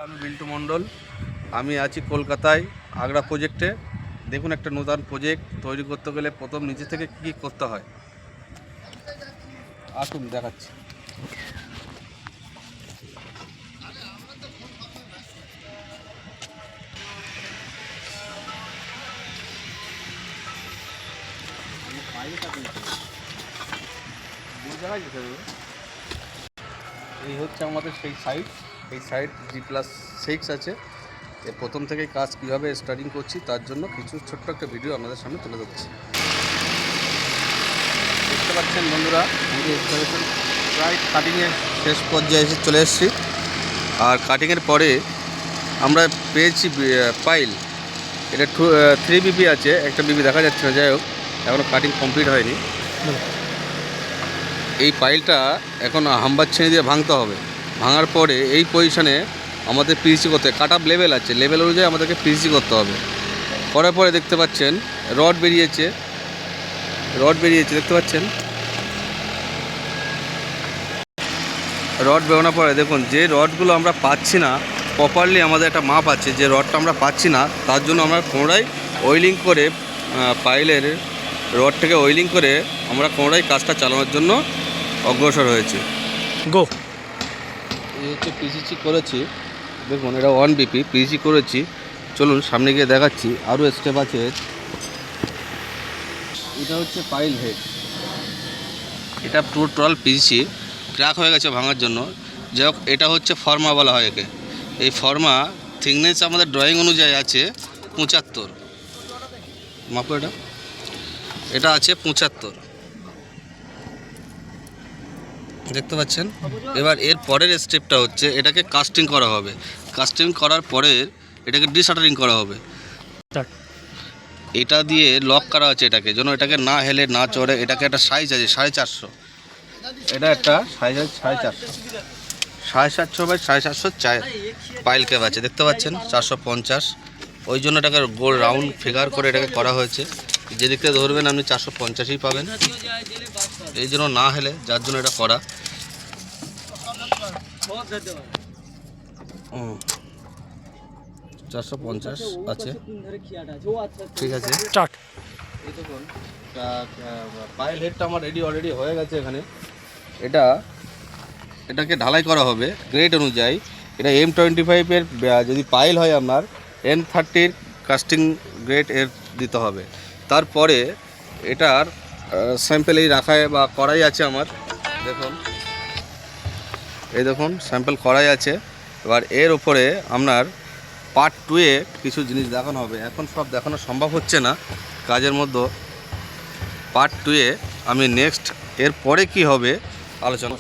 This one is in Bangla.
আমি বিল্টু মণ্ডল। আমি আছি কলকাতায় আগ্রা প্রজেক্টে। দেখুন, একটা নতুন প্রজেক্ট তৈরি করতে গেলে প্রথম নিচে থেকে কী করতে হয় আসুন দেখাচ্ছি। এই হচ্ছে আমাদের সেই সাইট। এই সাইট G+6 আছে। প্রথম থেকেই কাজ কীভাবে স্টার্টিং করছি তার জন্য কিছু ছোট্ট একটা ভিডিও আপনাদের সামনে তুলে ধরছি। দেখতে পাচ্ছেন বন্ধুরা, প্রায় কাটিংয়ের শেষ পর্যায়ে চলে এসেছি। আর কাটিংয়ের পরে আমরা পেয়েছি পাইল। এটা 3 বিপি আছে, একটা বিপি দেখা যাচ্ছে না, যাই হোক এখনও কাটিং কমপ্লিট হয়নি। এই পাইলটা এখন হাম্বার ছেড়ে দিয়ে ভাঙতে হবে। ভাঙার পরে এই পজিশানে আমাদের পিসি করতে কাট আপ লেভেল আছে, লেভেল অনুযায়ী আমাদেরকে পিসি করতে হবে। করার পরে দেখতে পাচ্ছেন রড বেরিয়েছে, দেখতে পাচ্ছেন রড বেরোনোর পরে দেখুন যে রডগুলো আমরা পাচ্ছি না প্রপারলি, আমাদের একটা মাপ আছে, যে রডটা আমরা পাচ্ছি না তার জন্য আমরা পুনরায় ওয়েল্ডিং করে পাইলের রডটাকে ওয়েল্ডিং করে আমরা পুনরায় কাজটা চালানোর জন্য অগ্রসর হয়েছে। এই হচ্ছে পিসিসি করেছি, দেখুন এটা 1 বিপি পিসিসি করেছি। চলুন সামনে গিয়ে দেখাচ্ছি, আরও স্টেপ আছে। এটা হচ্ছে পাইল হেড, এটা টোটাল পিসিসি ক্র্যাক হয়ে গেছে ভাঙার জন্য। যাই হোক, এটা হচ্ছে ফর্মা বলা হয় একে। এই ফর্মা থিকনেস আমাদের ড্রয়িং অনুযায়ী আছে 75 মাপো, এটা আছে 75, দেখতে পাচ্ছেন। এবার এর পরের স্টেপটা হচ্ছে এটাকে কাস্টিং করা হবে। কাস্টিং করার পরে এটাকে ডিশাটারিং করা হবে। এটা দিয়ে লক করা আছে এটাকে, যেন এটাকে না হেলে না চড়ে। এটাকে একটা সাইজ আছে 450, এটা একটা সাইজ আছে 450 বাই 450 পাইল ক্যাপ আছে, দেখতে পাচ্ছেন 450। ওই জন্য এটাকে গোল রাউন্ড ফিগার করে এটাকে করা হয়েছে। যেদিক থেকে ধরবেন আপনি 450ই পাবেন, এই জন্য না হেলে, যার জন্য এটা করা। 450 আছে, ঠিক আছে। এই দেখুন পাইল হেডটা আমার অলরেডি হয়ে গেছে এখানে। এটাকে ঢালাই করা হবে গ্রেড অনুযায়ী। এটা M25-এর যদি পাইল হয় আপনার N30-র কাস্টিং গ্রেড এর দিতে হবে। তারপরে এটার স্যাম্পেল এই রাখায় বা করাই আছে আমার, দেখুন এই দেখুন স্যাম্পেল করাই আছে। এবার এর উপরে আপনার পার্ট 2-এ কিছু জিনিস দেখানো হবে। এখন সব দেখানো সম্ভব হচ্ছে না কাজের মধ্যে। পার্ট 2-এ আমি নেক্সট এর পরে কি হবে আলোচনা।